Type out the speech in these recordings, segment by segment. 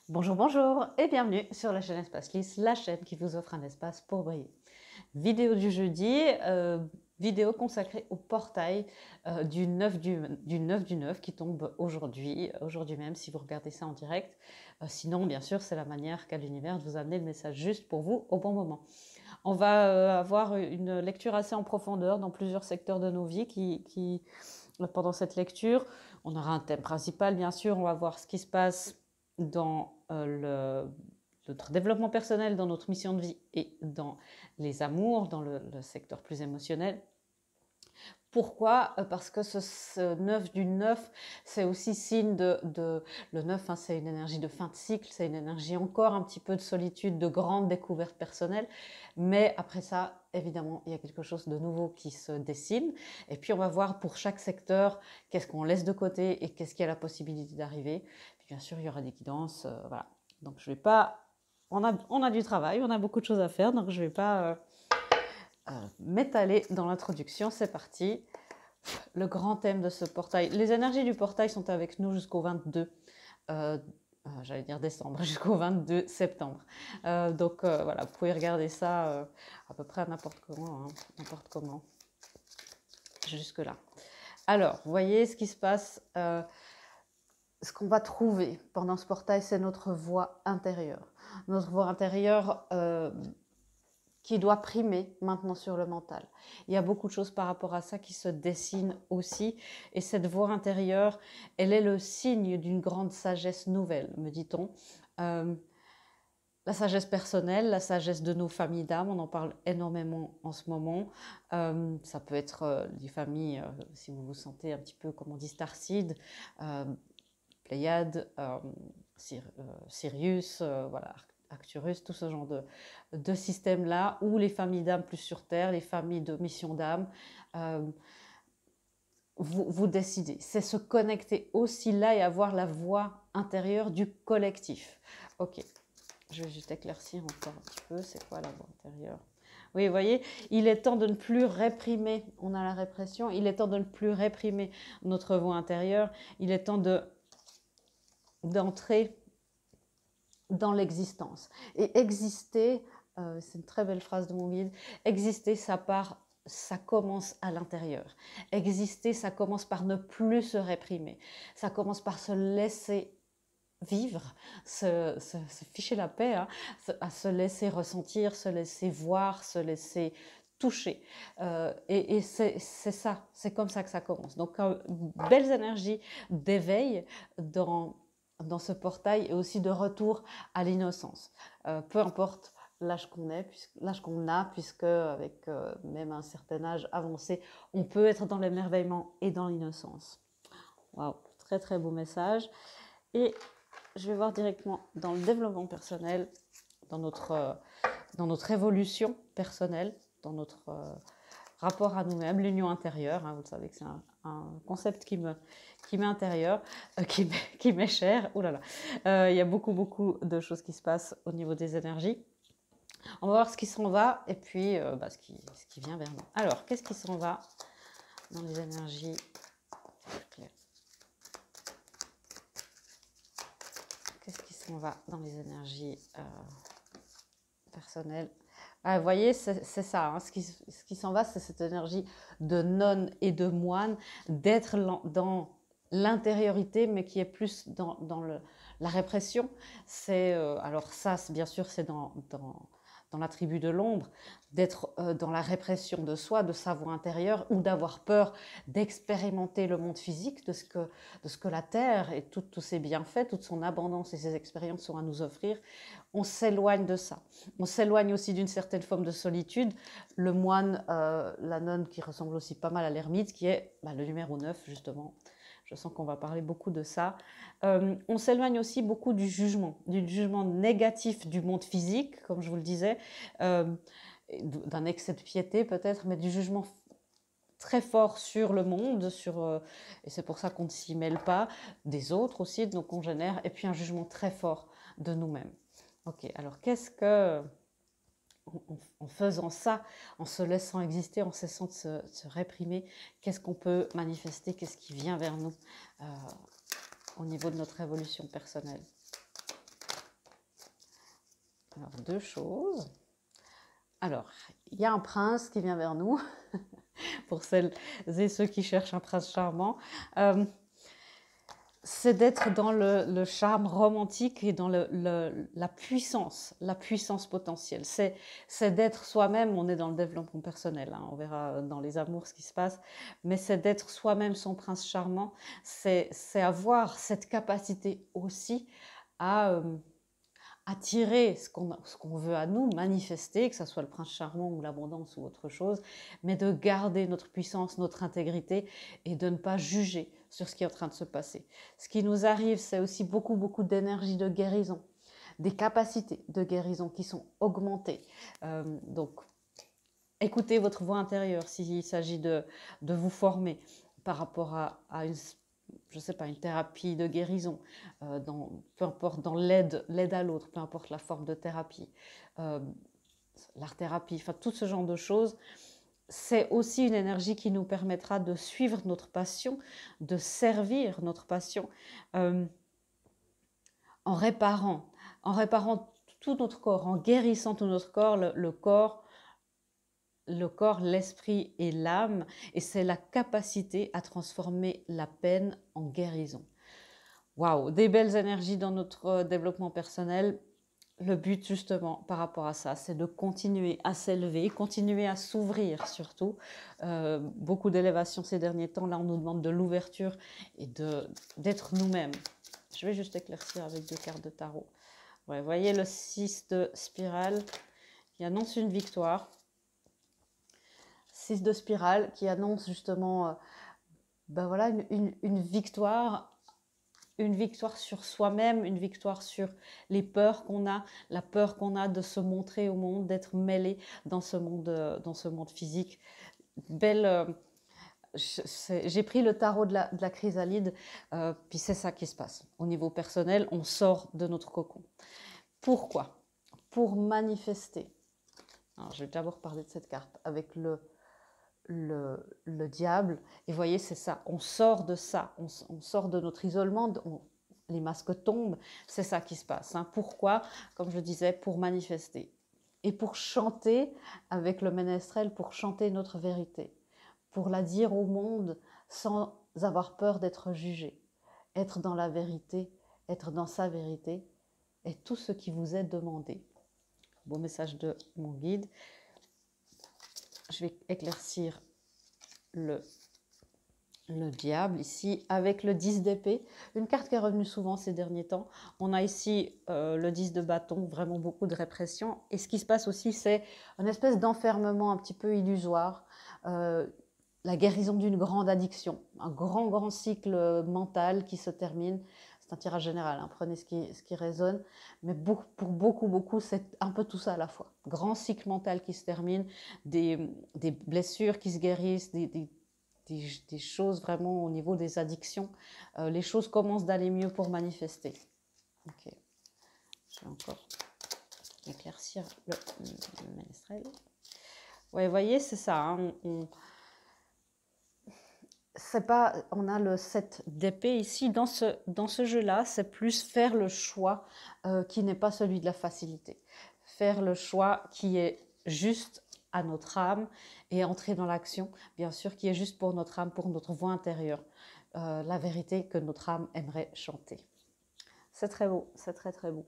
Bonjour, bonjour et bienvenue sur la chaîne Espace Lys, la chaîne qui vous offre un espace pour briller. Vidéo du jeudi, vidéo consacrée au portail du 9 du 9 qui tombe aujourd'hui même si vous regardez ça en direct. Sinon, bien sûr, c'est la manière qu'a l'univers de vous amener le message juste pour vous au bon moment. On va avoir une lecture assez en profondeur dans plusieurs secteurs de nos vies pendant cette lecture, on aura un thème principal, bien sûr, on va voir ce qui se passe dans notre développement personnel, dans notre mission de vie et dans les amours, dans le secteur plus émotionnel. Pourquoi? Parce que ce 9 du 9, c'est aussi signe le 9, hein, c'est une énergie de fin de cycle, c'est une énergie encore un petit peu de solitude, de grande découverte personnelle. Mais après ça, évidemment, il y a quelque chose de nouveau qui se dessine. Et puis, on va voir pour chaque secteur, qu'est-ce qu'on laisse de côté et qu'est-ce qui a la possibilité d'arriver. Puis, bien sûr, il y aura des guidances. Voilà. Donc, je vais pas... On a du travail, on a beaucoup de choses à faire, donc je ne vais pas... m'étaler dans l'introduction, c'est parti. Le grand thème de ce portail. Les énergies du portail sont avec nous jusqu'au 22, j'allais dire décembre, jusqu'au 22 septembre. Voilà, vous pouvez regarder ça à peu près à n'importe comment, jusque là. Alors, vous voyez ce qui se passe, ce qu'on va trouver pendant ce portail, c'est notre voix intérieure. Notre voix intérieure qui doit primer maintenant sur le mental. Il y a beaucoup de choses par rapport à ça qui se dessinent aussi. Et cette voix intérieure, elle est le signe d'une grande sagesse nouvelle, me dit-on. La sagesse personnelle, la sagesse de nos familles d'âme, on en parle énormément en ce moment. Ça peut être des familles, si vous vous sentez un petit peu, comme on dit, starseed, Pléiade, Sirius, voilà, Arcturus, tout ce genre de système-là, ou les familles d'âme plus sur Terre, les familles de mission d'âme, vous décidez. C'est se connecter aussi là et avoir la voix intérieure du collectif. Ok, je vais juste éclaircir encore un petit peu, c'est quoi la voix intérieure? Oui, vous voyez, il est temps de ne plus réprimer, on a la répression, il est temps de ne plus réprimer notre voix intérieure, il est temps d'entrer dans l'existence. Et exister, c'est une très belle phrase de mon guide, exister, ça commence à l'intérieur. Exister, ça commence par ne plus se réprimer. Ça commence par se laisser vivre, se ficher la paix, hein, à se laisser ressentir, se laisser voir, se laisser toucher. Et c'est ça, c'est comme ça que ça commence. Donc, belles énergies d'éveil dans ce portail et aussi de retour à l'innocence. Peu importe l'âge qu'on a, puisque avec même un certain âge avancé, on peut être dans l'émerveillement et dans l'innocence. Waouh, très très beau message. Et je vais voir directement dans le développement personnel, dans notre évolution personnelle, dans notre rapport à nous-mêmes, l'union intérieure. Hein, vous le savez que c'est un concept qui m'est intérieur, qui m'est cher. Ouh là là. Il y a beaucoup de choses qui se passent au niveau des énergies. On va voir ce qui s'en va et puis ce qui vient vers nous. Alors, qu'est-ce qui s'en va dans les énergies? Qu'est-ce qui s'en va dans les énergies personnelles? Vous voyez, c'est ça, hein, ce qui s'en va, c'est cette énergie de nonne et de moine, d'être dans l'intériorité, mais qui est plus dans la répression. Alors ça, bien sûr, c'est dans la tribu de l'ombre, d'être dans la répression de soi, de sa voix intérieure, ou d'avoir peur d'expérimenter le monde physique, de ce que la Terre et tous ses bienfaits, toute son abondance et ses expériences ont à nous offrir. On s'éloigne de ça. On s'éloigne aussi d'une certaine forme de solitude. Le moine, la nonne qui ressemble aussi pas mal à l'ermite, qui est le numéro 9, justement. Je sens qu'on va parler beaucoup de ça. On s'éloigne aussi beaucoup du jugement négatif du monde physique, comme je vous le disais, d'un excès de piété peut-être, mais du jugement très fort sur le monde, et c'est pour ça qu'on ne s'y mêle pas, des autres aussi, de nos congénères, et puis un jugement très fort de nous-mêmes. Ok, alors qu'est-ce que, en faisant ça, en se laissant exister, en cessant de se réprimer, qu'est-ce qu'on peut manifester, qu'est-ce qui vient vers nous au niveau de notre évolution personnelle? Alors, deux choses. Alors, il y a un prince qui vient vers nous, pour celles et ceux qui cherchent un prince charmant. C'est d'être dans le charme romantique et dans la puissance potentielle. C'est d'être soi-même, on est dans le développement personnel, hein, on verra dans les amours ce qui se passe, mais c'est d'être soi-même son prince charmant, c'est avoir cette capacité aussi à attirer ce qu'on veut à nous, manifester, que ce soit le prince charmant ou l'abondance ou autre chose, mais de garder notre puissance, notre intégrité et de ne pas juger sur ce qui est en train de se passer. Ce qui nous arrive, c'est aussi beaucoup, beaucoup d'énergie de guérison, des capacités de guérison qui sont augmentées. Donc, écoutez votre voix intérieure s'il s'agit de vous former par rapport à une, je sais pas, une thérapie de guérison, peu importe, dans l'aide à l'autre, peu importe la forme de thérapie, l'art-thérapie, enfin tout ce genre de choses. C'est aussi une énergie qui nous permettra de suivre notre passion, de servir notre passion en réparant tout notre corps, en guérissant tout notre corps, le corps, l'esprit et l'âme, et c'est la capacité à transformer la peine en guérison. Waouh, des belles énergies dans notre développement personnel. Le but justement par rapport à ça, c'est de continuer à s'élever, continuer à s'ouvrir surtout. Beaucoup d'élévation ces derniers temps, là on nous demande de l'ouverture et d'être nous-mêmes. Je vais juste éclaircir avec deux cartes de tarot. Ouais, vous voyez le 6 de spirale qui annonce une victoire. 6 de spirale qui annonce justement ben voilà, une victoire sur soi-même, une victoire sur les peurs qu'on a, la peur qu'on a de se montrer au monde, d'être mêlé dans ce monde physique. Belle, j'ai pris le tarot de la chrysalide, puis c'est ça qui se passe. Au niveau personnel, on sort de notre cocon. Pourquoi? Pour manifester. Alors, je vais d'abord parler de cette carte avec le diable. Et vous voyez, c'est ça. On sort de ça. On sort de notre isolement. Les masques tombent. C'est ça qui se passe. Hein. Pourquoi? Comme je disais, pour manifester. Et pour chanter avec le ménestrel, pour chanter notre vérité. Pour la dire au monde sans avoir peur d'être jugé. Être dans la vérité, être dans sa vérité, est tout ce qui vous est demandé. Beau message de mon guide. Je vais éclaircir le diable ici avec le 10 d'épée, une carte qui est revenue souvent ces derniers temps. On a ici le 10 de bâton, vraiment beaucoup de répression. Et ce qui se passe aussi, c'est une espèce d'enfermement un petit peu illusoire, la guérison d'une grande addiction, un grand cycle mental qui se termine. C'est un tirage général, hein. Prenez ce qui résonne, mais pour beaucoup, c'est un peu tout ça à la fois. Grand cycle mental qui se termine, des blessures qui se guérissent, des choses vraiment au niveau des addictions. Les choses commencent d'aller mieux pour manifester. Ok, je vais encore éclaircir le ménestrel. Ouais, vous voyez, c'est ça, hein, c'est pas, on a le 7 d'épée ici, dans ce jeu-là, c'est plus faire le choix qui n'est pas celui de la facilité. Faire le choix qui est juste à notre âme et entrer dans l'action, bien sûr, qui est juste pour notre âme, pour notre voix intérieure. La vérité que notre âme aimerait chanter. C'est très beau, c'est très beau.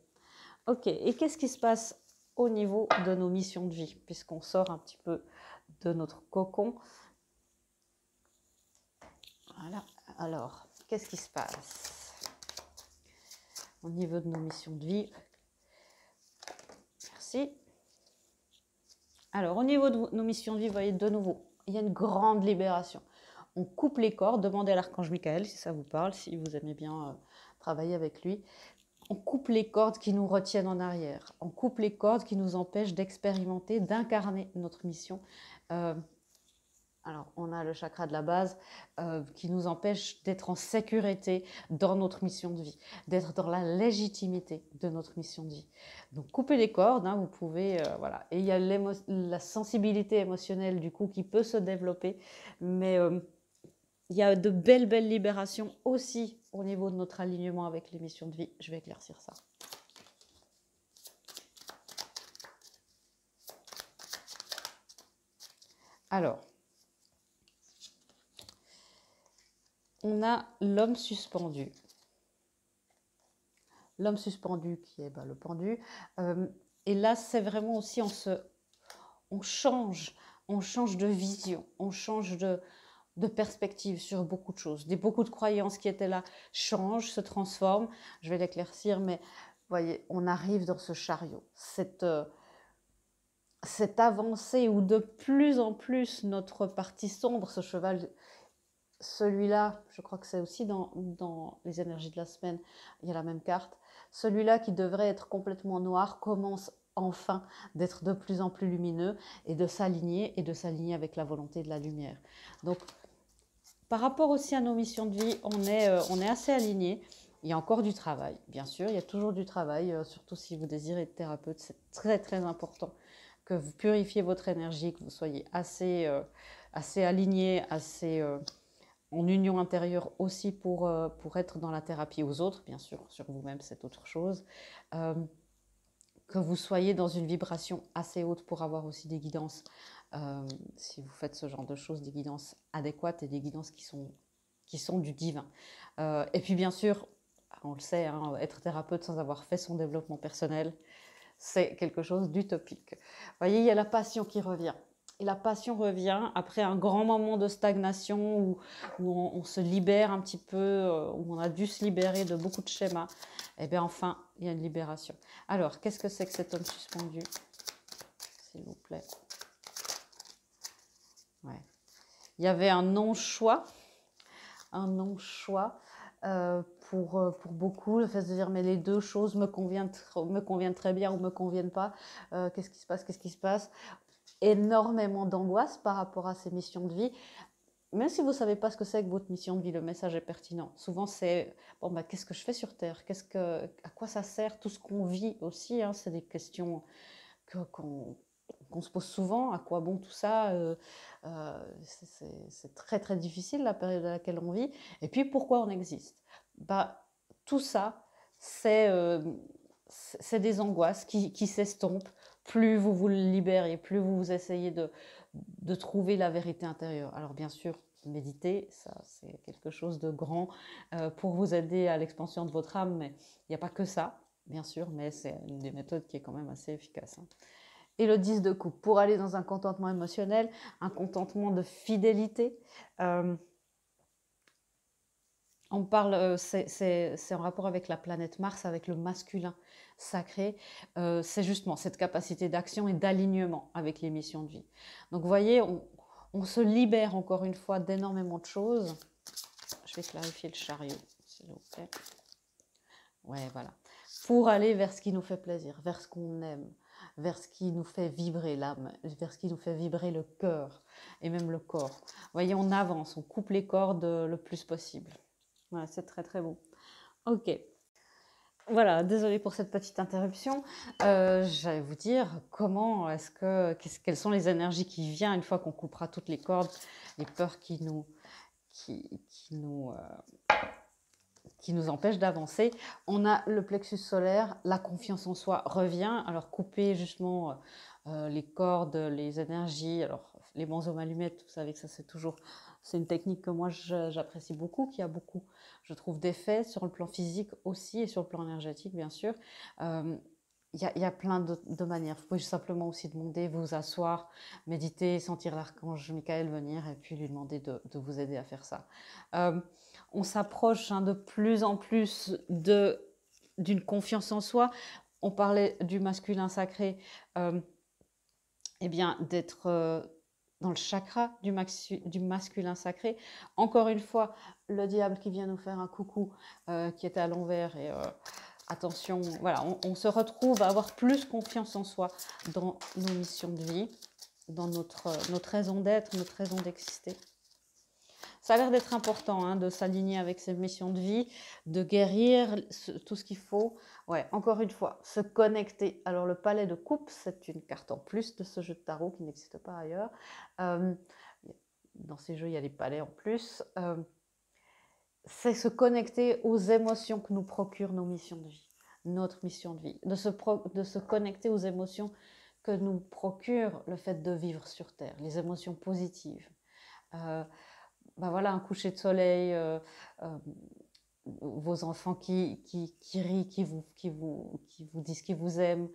Ok, et qu'est-ce qui se passe au niveau de nos missions de vie, puisqu'on sort un petit peu de notre cocon? Voilà, alors, qu'est-ce qui se passe au niveau de nos missions de vie? Merci. Alors, au niveau de nos missions de vie, vous voyez, de nouveau, il y a une grande libération. On coupe les cordes, demandez à l'archange Michael si ça vous parle, si vous aimez bien travailler avec lui. On coupe les cordes qui nous retiennent en arrière. On coupe les cordes qui nous empêchent d'expérimenter, d'incarner notre mission. Alors, on a le chakra de la base qui nous empêche d'être en sécurité dans notre mission de vie, d'être dans la légitimité de notre mission de vie. Donc, couper les cordes, hein, vous pouvez, voilà. Et il y a la sensibilité émotionnelle du coup qui peut se développer, mais il y a de belles libérations aussi au niveau de notre alignement avec les missions de vie. Je vais éclaircir ça. Alors, on a l'homme suspendu. L'homme suspendu qui est le pendu. Et là, c'est vraiment aussi, on change de vision, on change de perspective sur beaucoup de choses. Beaucoup de croyances qui étaient là changent, se transforment. Je vais l'éclaircir, mais vous voyez, on arrive dans ce chariot. Cette avancée où de plus en plus notre partie sombre, ce cheval, celui-là, je crois que c'est aussi dans les énergies de la semaine, il y a la même carte, celui-là qui devrait être complètement noir commence enfin d'être de plus en plus lumineux et de s'aligner avec la volonté de la lumière. Donc, par rapport aussi à nos missions de vie, on est assez alignés. Il y a encore du travail, bien sûr, il y a toujours du travail, surtout si vous désirez être thérapeute, c'est très très important que vous purifiez votre énergie, que vous soyez assez aligné, assez en union intérieure aussi pour être dans la thérapie aux autres, bien sûr, sur vous-même c'est autre chose, que vous soyez dans une vibration assez haute pour avoir aussi des guidances, si vous faites ce genre de choses, des guidances adéquates et des guidances qui sont du divin. Et puis bien sûr, on le sait, hein, être thérapeute sans avoir fait son développement personnel, c'est quelque chose d'utopique. Vous voyez, il y a la passion qui revient. Et la passion revient après un grand moment de stagnation où on se libère un petit peu, où on a dû se libérer de beaucoup de schémas. Et bien enfin, il y a une libération. Alors, qu'est-ce que c'est que cet homme suspendu? S'il vous plaît. Ouais. Il y avait un non-choix. Un non-choix. Pour beaucoup, le fait de dire mais les deux choses me conviennent très bien ou me conviennent pas, qu'est-ce qui se passe, énormément d'angoisse par rapport à ces missions de vie. Même si vous ne savez pas ce que c'est que votre mission de vie, le message est pertinent. Souvent, c'est bon, qu'est-ce que je fais sur Terre, à quoi ça sert, tout ce qu'on vit aussi, hein, c'est des questions qu'on se pose souvent. À quoi bon tout ça, c'est très très difficile la période à laquelle on vit. Et puis pourquoi on existe, tout ça, c'est des angoisses qui s'estompent. Plus vous vous libérez, plus vous essayez de trouver la vérité intérieure. Alors bien sûr, méditer, ça c'est quelque chose de grand pour vous aider à l'expansion de votre âme, mais il n'y a pas que ça, bien sûr, mais c'est une des méthodes qui est quand même assez efficace. Hein. Et le 10 de coupe, pour aller dans un contentement émotionnel, un contentement de fidélité. On parle, c'est en rapport avec la planète Mars, avec le masculin sacré. C'est justement cette capacité d'action et d'alignement avec les missions de vie. Donc vous voyez, on se libère encore une fois d'énormément de choses. Je vais clarifier le chariot, s'il vous plaît. Ouais, voilà. Pour aller vers ce qui nous fait plaisir, vers ce qu'on aime, vers ce qui nous fait vibrer l'âme, vers ce qui nous fait vibrer le cœur et même le corps. Vous voyez, on avance, on coupe les cordes le plus possible. Ouais, c'est très très beau. Ok. Voilà, désolée pour cette petite interruption. J'allais vous dire quelles sont les énergies qui viennent une fois qu'on coupera toutes les cordes, les peurs qui nous empêchent d'avancer. On a le plexus solaire, la confiance en soi revient. Alors couper justement les cordes, les énergies, alors les bonshommes allumettes, vous savez que ça c'est une technique que moi j'apprécie beaucoup, qui a beaucoup, je trouve, d'effets sur le plan physique aussi et sur le plan énergétique bien sûr. Il y a plein de manières. Vous pouvez simplement aussi demander, vous asseoir, méditer, sentir l'archange Michael venir et puis lui demander de vous aider à faire ça. On s'approche de plus en plus d'une confiance en soi. On parlait du masculin sacré, eh bien d'être dans le chakra du masculin sacré. Encore une fois, le diable qui vient nous faire un coucou, qui est à l'envers et attention, voilà, on se retrouve à avoir plus confiance en soi dans nos missions de vie, dans notre raison d'être, notre raison d'exister. Ça a l'air d'être important hein, de s'aligner avec ses missions de vie, de guérir tout ce qu'il faut. Ouais, encore une fois, se connecter. Alors le palais de coupe, c'est une carte en plus de ce jeu de tarot qui n'existe pas ailleurs. Dans ces jeux, il y a les palais en plus. C'est se connecter aux émotions que nous procurent nos missions de vie, notre mission de vie. De se connecter aux émotions que nous procure le fait de vivre sur Terre, les émotions positives. Ben voilà, un coucher de soleil, vos enfants qui rient, qui vous disent qu'ils vous aiment,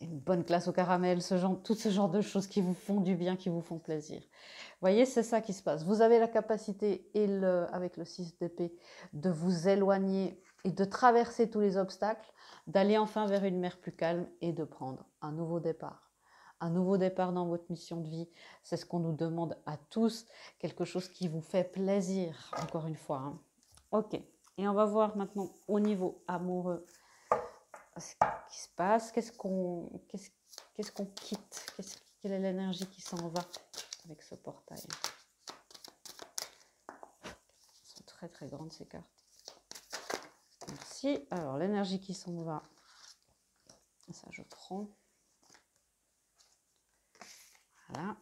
une bonne glace au caramel, tout ce genre de choses qui vous font du bien, qui vous font plaisir. Vous voyez, c'est ça qui se passe. Vous avez la capacité, avec le 6 d'épée, de vous éloigner et de traverser tous les obstacles, d'aller enfin vers une mer plus calme et de prendre un nouveau départ. Un nouveau départ dans votre mission de vie, c'est ce qu'on nous demande à tous, quelque chose qui vous fait plaisir, encore une fois. Hein. Ok, et on va voir maintenant au niveau amoureux ce qui se passe, qu'est-ce qu'on quitte, quelle est l'énergie qui s'en va avec ce portail. Elles sont très très grandes ces cartes. Merci. Alors l'énergie qui s'en va, ça je prends. Voilà.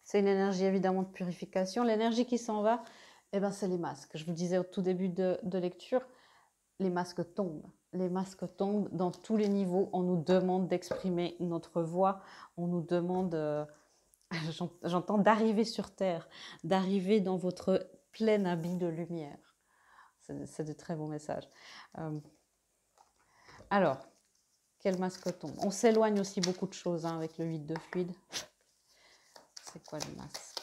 C'est une énergie évidemment de purification. L'énergie qui s'en va, eh ben, c'est les masques. Je vous disais au tout début de lecture, les masques tombent. Les masques tombent dans tous les niveaux. On nous demande d'exprimer notre voix. On nous demande, j'entends, d'arriver sur Terre, d'arriver dans votre plein habit de lumière. C'est de très bons messages. Alors, quel masque tombe? On s'éloigne aussi beaucoup de choses hein, avec le 8 de fluide. C'est quoi le masque?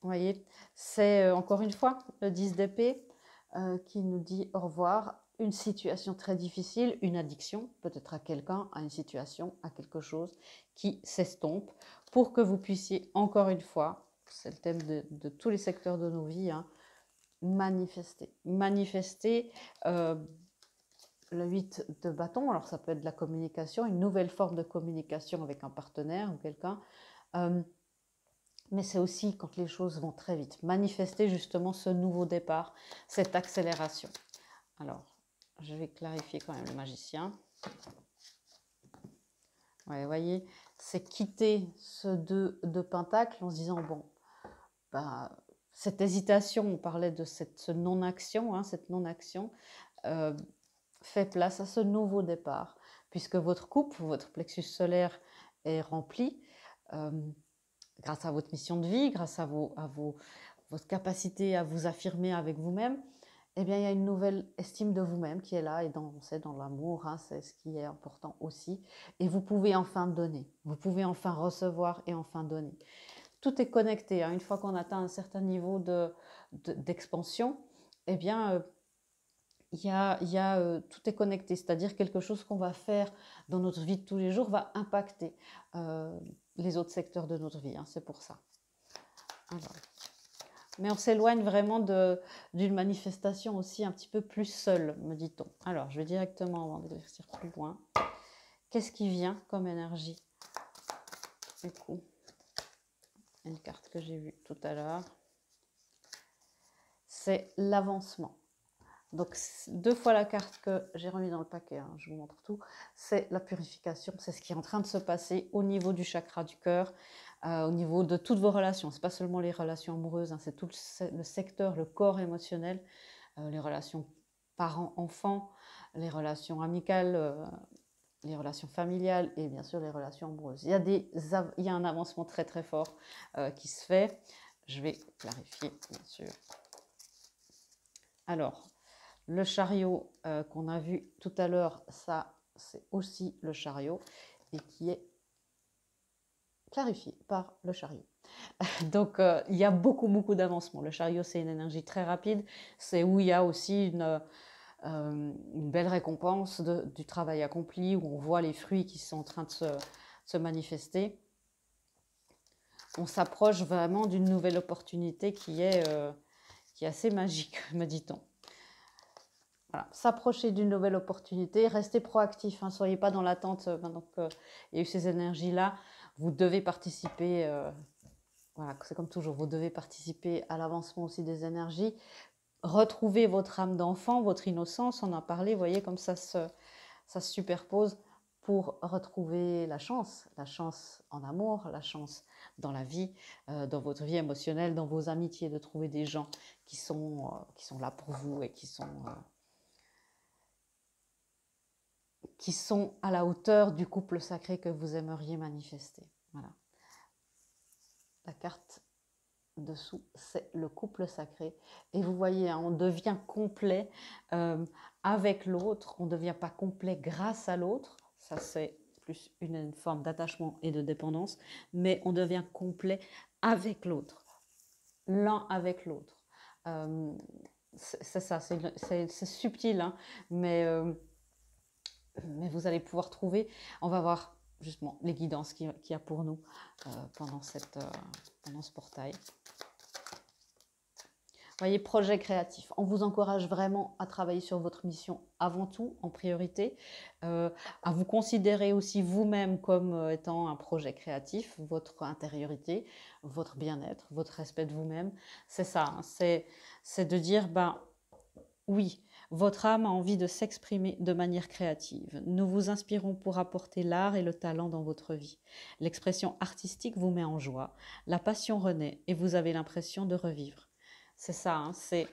Vous voyez, c'est encore une fois le 10 d'épée qui nous dit au revoir. Une situation très difficile, une addiction, peut-être à quelqu'un, à une situation, à quelque chose qui s'estompe pour que vous puissiez encore une fois, c'est le thème de tous les secteurs de nos vies, hein, manifester. Manifester le 8 de bâton, alors ça peut être de la communication, une nouvelle forme de communication avec un partenaire ou quelqu'un. Mais c'est aussi quand les choses vont très vite. Manifester justement ce nouveau départ, cette accélération. Alors, je vais clarifier quand même le magicien. Ouais, vous voyez, c'est quitter ce 2 de pentacle en se disant, bon, bah, cette hésitation, on parlait de ce non-action, hein, cette non-action, fait place à ce nouveau départ, puisque votre coupe, votre plexus solaire est rempli, grâce à votre mission de vie, grâce à votre capacité à vous affirmer avec vous-même, eh bien, il y a une nouvelle estime de vous-même qui est là, et c'est dans l'amour, hein, c'est ce qui est important aussi. Et vous pouvez enfin donner, vous pouvez enfin recevoir et enfin donner. Tout est connecté, hein. Une fois qu'on atteint un certain niveau d'expansion, eh bien, tout est connecté, c'est-à-dire quelque chose qu'on va faire dans notre vie de tous les jours va impacter les autres secteurs de notre vie, hein, c'est pour ça. Alors, mais on s'éloigne vraiment d'une manifestation aussi un petit peu plus seule, me dit-on. Alors, je vais directement, avant d'éclaircir plus loin, qu'est-ce qui vient comme énergie? Du coup, une carte que j'ai vue tout à l'heure, c'est l'avancement. Donc, 2 fois la carte que j'ai remise dans le paquet, hein, je vous montre tout, c'est la purification, c'est ce qui est en train de se passer au niveau du chakra du cœur, au niveau de toutes vos relations. Ce n'est pas seulement les relations amoureuses, hein, c'est tout le secteur, le corps émotionnel, les relations parents-enfants, les relations amicales, les relations familiales et bien sûr les relations amoureuses. Il y a un avancement très très fort qui se fait. Je vais clarifier, bien sûr. Alors, le chariot qu'on a vu tout à l'heure, ça c'est aussi le chariot et qui est clarifié par le chariot. Donc il y a beaucoup d'avancement. Le chariot c'est une énergie très rapide, c'est où il y a aussi une belle récompense du travail accompli, où on voit les fruits qui sont en train de se manifester. On s'approche vraiment d'une nouvelle opportunité qui est assez magique, me dit-on. Voilà. S'approcher d'une nouvelle opportunité, restez proactif, hein, soyez pas dans l'attente. Maintenant qu'il y a eu ces énergies-là, vous devez participer, voilà, c'est comme toujours, vous devez participer à l'avancement aussi des énergies, retrouver votre âme d'enfant, votre innocence, on en a parlé, vous voyez comme ça se superpose. pour retrouver la chance en amour, la chance dans la vie, dans votre vie émotionnelle, dans vos amitiés, de trouver des gens qui sont là pour vous et qui sont à la hauteur du couple sacré que vous aimeriez manifester. Voilà. La carte dessous, c'est le couple sacré. Et vous voyez, hein, on devient complet avec l'autre, on ne devient pas complet grâce à l'autre. Ça, c'est plus une forme d'attachement et de dépendance, mais on devient complet avec l'autre, l'un avec l'autre. C'est ça, c'est subtil, hein, mais vous allez pouvoir trouver, on va voir justement les guidances qu'il y a pour nous pendant ce portail. Voyez, projet créatif. On vous encourage vraiment à travailler sur votre mission avant tout, en priorité, à vous considérer aussi vous-même comme étant un projet créatif, votre intériorité, votre bien-être, votre respect de vous-même. C'est ça, hein, c'est de dire, ben oui, votre âme a envie de s'exprimer de manière créative. Nous vous inspirons pour apporter l'art et le talent dans votre vie. L'expression artistique vous met en joie, la passion renaît et vous avez l'impression de revivre. C'est ça, hein, c'est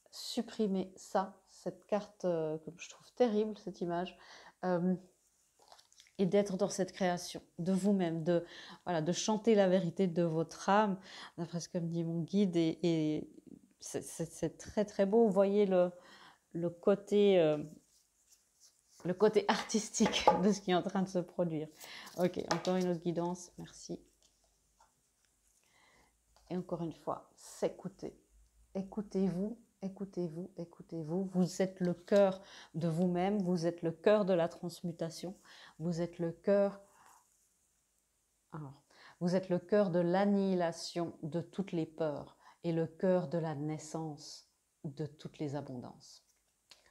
supprimer ça, cette carte que je trouve terrible, cette image, et d'être dans cette création de vous-même, de chanter la vérité de votre âme, d'après ce que me dit mon guide, et c'est très très beau. Vous voyez le côté artistique de ce qui est en train de se produire. Ok, encore une autre guidance, merci. Et encore une fois, s'écouter. Écoutez-vous, écoutez-vous, écoutez-vous. Vous êtes le cœur de vous-même, vous êtes le cœur de la transmutation, vous êtes le cœur... vous êtes le cœur de l'annihilation de toutes les peurs et le cœur de la naissance de toutes les abondances.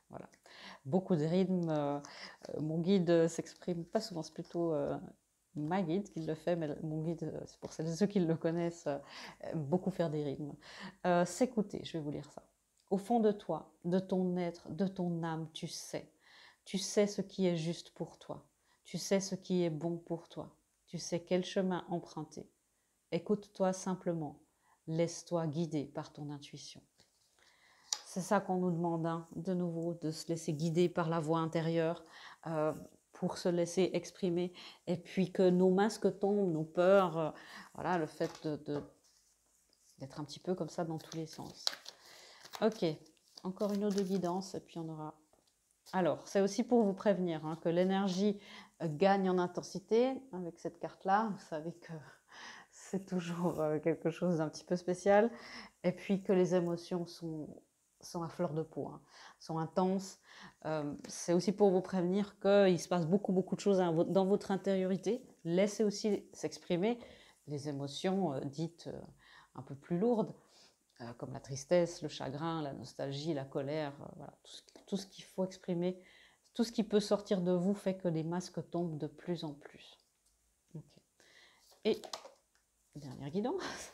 Voilà. Beaucoup de rythmes. Mon guide s'exprime pas souvent, c'est plutôt ma guide qui le fait, mais mon guide, c'est pour celles et ceux qui le connaissent, aime beaucoup faire des rythmes. S'écouter, je vais vous lire ça. Au fond de toi, de ton être, de ton âme, tu sais. Tu sais ce qui est juste pour toi. Tu sais ce qui est bon pour toi. Tu sais quel chemin emprunter. Écoute-toi simplement. Laisse-toi guider par ton intuition. C'est ça qu'on nous demande, hein, de nouveau, de se laisser guider par la voix intérieure pour se laisser exprimer. Et puis que nos masques tombent, nos peurs, voilà, le fait d'être un petit peu comme ça dans tous les sens. Ok, encore une autre guidance et puis on aura... Alors, c'est aussi pour vous prévenir hein, que l'énergie gagne en intensité avec cette carte-là. Vous savez que c'est toujours quelque chose d'un petit peu spécial. Et puis que les émotions sont à fleur de peau, hein, sont intenses. C'est aussi pour vous prévenir qu'il se passe beaucoup de choses dans votre intériorité. Laissez aussi s'exprimer les émotions dites un peu plus lourdes, comme la tristesse, le chagrin, la nostalgie, la colère, voilà, tout ce qu'il faut exprimer, tout ce qui peut sortir de vous fait que les masques tombent de plus en plus. Okay. Et dernière guidance.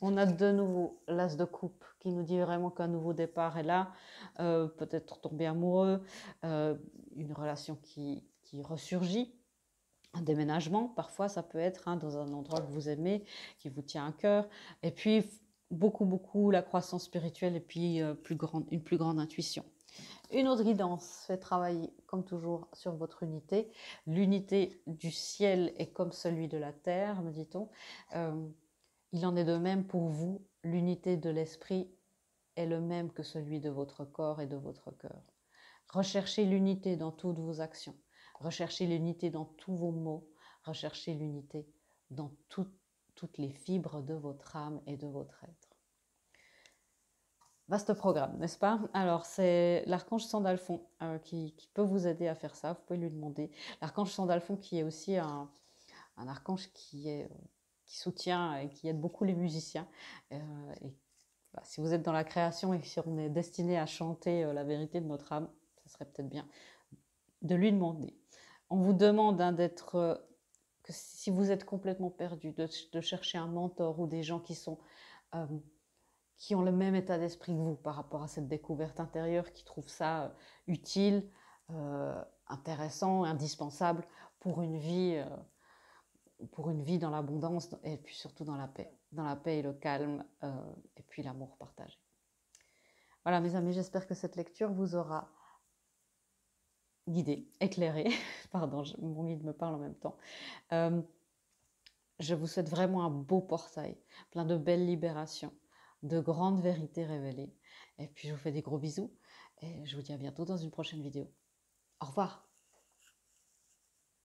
On a de nouveau l'as de coupe qui nous dit vraiment qu'un nouveau départ est là, peut-être tomber amoureux, une relation qui ressurgit, un déménagement, parfois ça peut être hein, dans un endroit que vous aimez, qui vous tient à cœur, et puis beaucoup la croissance spirituelle et puis une plus grande intuition. Une autre guidance fait travailler, comme toujours, sur votre unité. L'unité du ciel est comme celui de la terre, me dit-on. Il en est de même pour vous. L'unité de l'esprit est le même que celui de votre corps et de votre cœur. Recherchez l'unité dans toutes vos actions. Recherchez l'unité dans tous vos mots. Recherchez l'unité dans toutes les fibres de votre âme et de votre être. Vaste programme, n'est-ce pas? Alors, c'est l'archange Sandalphon qui peut vous aider à faire ça. Vous pouvez lui demander. L'archange Sandalphon qui est aussi un archange qui soutient et qui aide beaucoup les musiciens. Si vous êtes dans la création et si on est destiné à chanter la vérité de notre âme, ça serait peut-être bien de lui demander. On vous demande hein, que si vous êtes complètement perdu, de chercher un mentor ou des gens qui ont le même état d'esprit que vous par rapport à cette découverte intérieure, qui trouvent ça utile, intéressant, indispensable pour une vie dans l'abondance et puis surtout dans la paix et le calme et puis l'amour partagé. Voilà mes amis, j'espère que cette lecture vous aura guidé, éclairé, pardon, mon guide me parle en même temps. Je vous souhaite vraiment un beau portail, plein de belles libérations, de grandes vérités révélées. Et puis je vous fais des gros bisous et je vous dis à bientôt dans une prochaine vidéo. Au revoir.